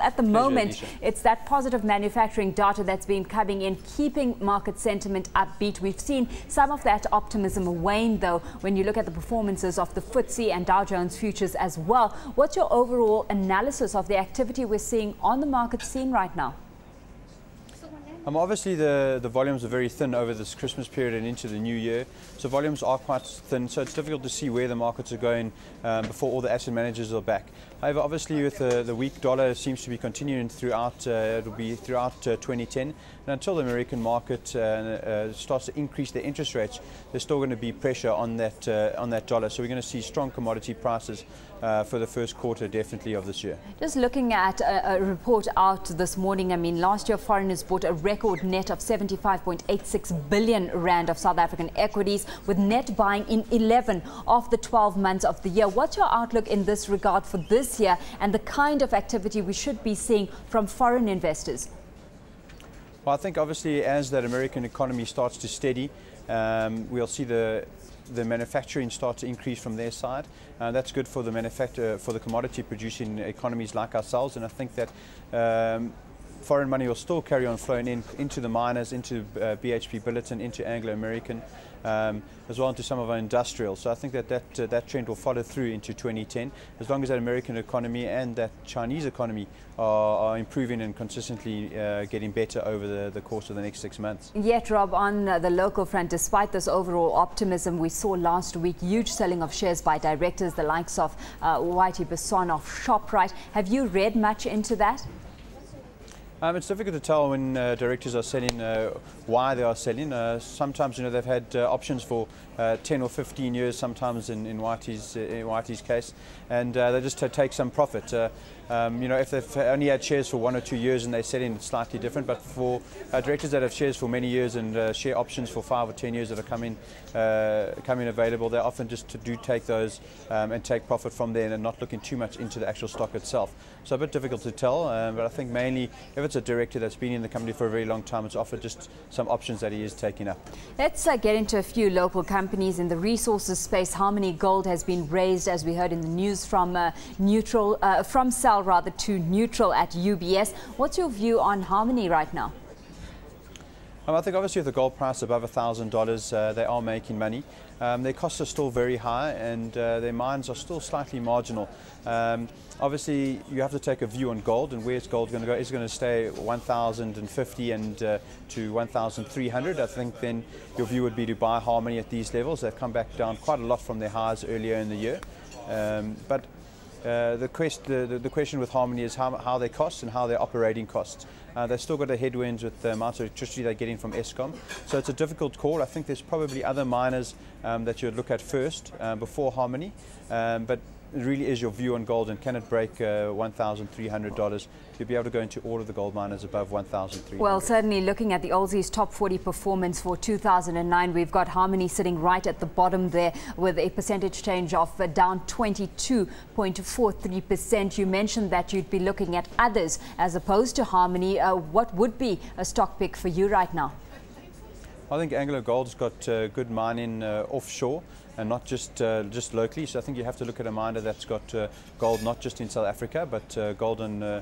At the moment, it's that positive manufacturing data that's been coming in, keeping market sentiment upbeat. We've seen some of that optimism wane, though, when you look at the performances of the FTSE and Dow Jones futures as well. What's your overall analysis of the activity we're seeing on the market scene right now? Obviously, the volumes are very thin over this Christmas period and into the new year. So volumes are quite thin, so it's difficult to see where the markets are going before all the asset managers are back. However, obviously, with the weak dollar seems to be continuing throughout, it'll be throughout 2010. And until the American market starts to increase their interest rates, there's still going to be pressure on that dollar. So we're going to see strong commodity prices for the first quarter, definitely, of this year. Just looking at a report out this morning, I mean, last year foreigners bought a record net of 75.86 billion rand of South African equities, with net buying in 11 of the 12 months of the year. What's your outlook in this regard for this year and the kind of activity we should be seeing from foreign investors? Well, I think obviously as that American economy starts to steady, we'll see the manufacturing start to increase from their side. That's good for the commodity producing economies like ourselves, and I think that foreign money will still carry on flowing into the miners, into BHP Billiton, into Anglo American, as well into some of our industrial. So I think that trend will follow through into 2010, as long as that American economy and that Chinese economy are improving and consistently getting better over the course of the next 6 months. Yet, Rob, on the local front, despite this overall optimism, we saw last week huge selling of shares by directors, the likes of Whitey Basson of Shoprite. Have you read much into that? It's difficult to tell when directors are selling, why they are selling. Sometimes, you know, they've had options for 10 or 15 years, sometimes in Whitey's case, and they just take some profit. You know, if they've only had shares for 1 or 2 years and they're selling, it's slightly different. But for directors that have shares for many years and share options for 5 or 10 years that are coming available, they often just do take those and take profit from there and not looking too much into the actual stock itself. So a bit difficult to tell, but I think mainly if it's a director that's been in the company for a very long time, it's offered just some options that he is taking up. Let's get into a few local companies in the resources space. Harmony Gold has been raised, as we heard in the news, from sell to neutral at UBS. What's your view on Harmony right now? I think obviously with the gold price above $1,000, they are making money. Their costs are still very high, and their mines are still slightly marginal. Obviously, you have to take a view on gold and where is gold going to go. Is it going to stay 1,050 and to 1,300? I think then your view would be to buy Harmony at these levels. They've come back down quite a lot from their highs earlier in the year. But the question with Harmony is how they cost and how their operating costs. They've still got the headwinds with the amount of electricity they're getting from Eskom. So it's a difficult call. I think there's probably other miners that you'd look at first before Harmony. But it really is your view on gold, and can it break $1,300? You'll be able to go into all of the gold miners above 1,300. Well, certainly looking at the Aussie's top 40 performance for 2009, we've got Harmony sitting right at the bottom there with a percentage change of down 22.43%. You mentioned that you'd be looking at others as opposed to Harmony. What would be a stock pick for you right now? I think Anglo Gold's got good mining offshore and not just locally. So I think you have to look at a miner that's got gold not just in South Africa, but gold in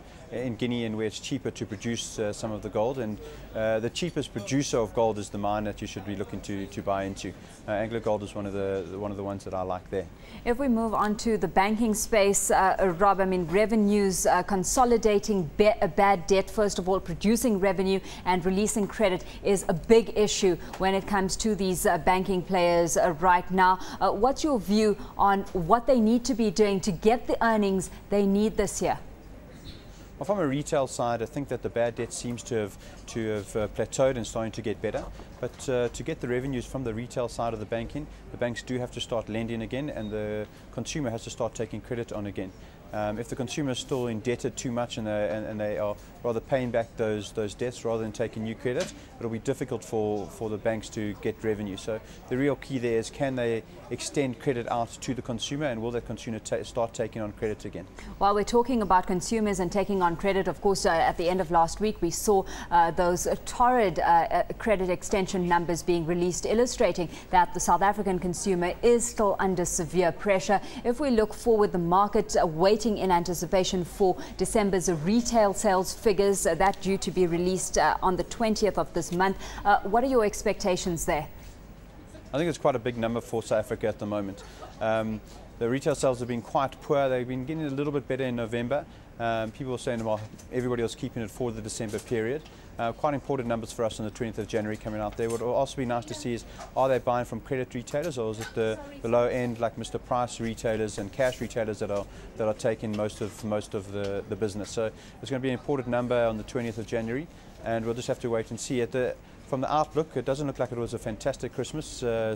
Guinea, and where it's cheaper to produce some of the gold. And the cheapest producer of gold is the mine that you should be looking to buy into. Anglo Gold is one of the ones that I like there. If we move on to the banking space, Rob, I mean, revenues consolidating bad debt, first of all, producing revenue and releasing credit is a big issue when it comes to these banking players right now. What's your view on what they need to be doing to get the earnings they need this year? Well, from a retail side, I think that the bad debt seems to have plateaued and starting to get better. But to get the revenues from the retail side of the banking, the banks do have to start lending again, and the consumer has to start taking credit on again. If the consumer is still indebted too much and they are rather paying back those debts rather than taking new credit, it'll be difficult for the banks to get revenue. So the real key there is, can they extend credit out to the consumer, and will that consumer start taking on credit again? While we're talking about consumers and taking on credit, of course, at the end of last week we saw those torrid credit extension numbers being released, illustrating that the South African consumer is still under severe pressure. If we look forward, the market waiting waiting in anticipation for December's retail sales figures that due to be released on the 20th of this month. What are your expectations there? I think it's quite a big number for South Africa at the moment. The retail sales have been quite poor. They've been getting a little bit better in November. People are saying, well, everybody was keeping it for the December period. Quite important numbers for us on the 20th of January coming out there. What will also be nice to see is, are they buying from credit retailers, or is it the low end like Mr. Price retailers and cash retailers that are taking most of the business? So it's going to be an important number on the 20th of January, and we'll just have to wait and see. From the outlook, it doesn't look like it was a fantastic Christmas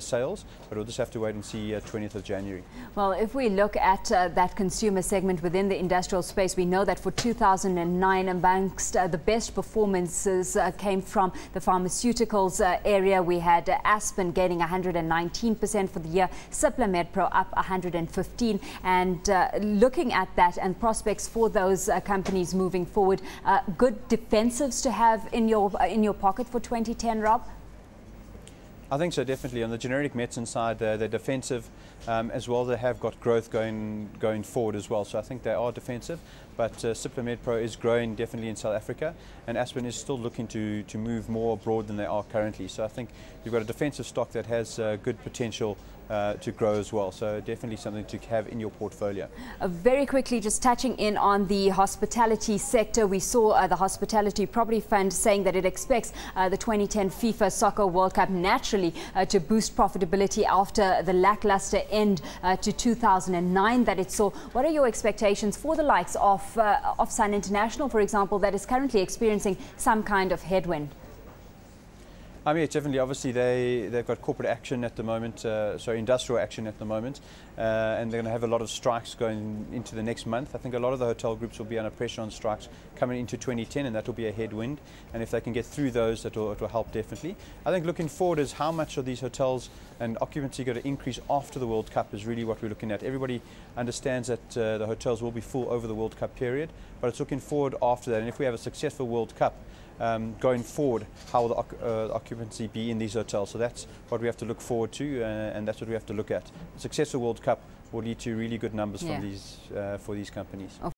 sales, but we'll just have to wait and see 20th of January. Well, if we look at that consumer segment within the industrial space, we know that for 2009, amongst the best performances came from the pharmaceuticals area. We had Aspen gaining 119% for the year, Cipla Medpro up 115%. And looking at that and prospects for those companies moving forward, good defensives to have in your pocket for 2010. Rob? I think so, definitely. On the generic medicine side, they're defensive as well. They have got growth going forward as well. So I think they are defensive. But Cipla Medpro is growing definitely in South Africa, and Aspen is still looking to move more abroad than they are currently. So I think you've got a defensive stock that has good potential to grow as well. So definitely something to have in your portfolio. Very quickly, just touching in on the hospitality sector, we saw the Hospitality Property Fund saying that it expects the 2010 FIFA Soccer World Cup naturally to boost profitability after the lackluster end to 2009 that it saw. What are your expectations for the likes of Sun International, for example, that is currently experiencing some kind of headwind? I mean, it's definitely, obviously they've got corporate action at the moment, so industrial action at the moment, and they're going to have a lot of strikes going into the next month. I think a lot of the hotel groups will be under pressure on strikes coming into 2010, and that will be a headwind, and if they can get through those, it will help definitely. I think looking forward is how much are these hotels and occupancy going to increase after the World Cup is really what we're looking at. Everybody understands that the hotels will be full over the World Cup period, but it's looking forward after that, and if we have a successful World Cup, going forward, how will the occupancy be in these hotels? So that's what we have to look forward to, and that's what we have to look at. A successful World Cup will lead to really good numbers from these for these companies.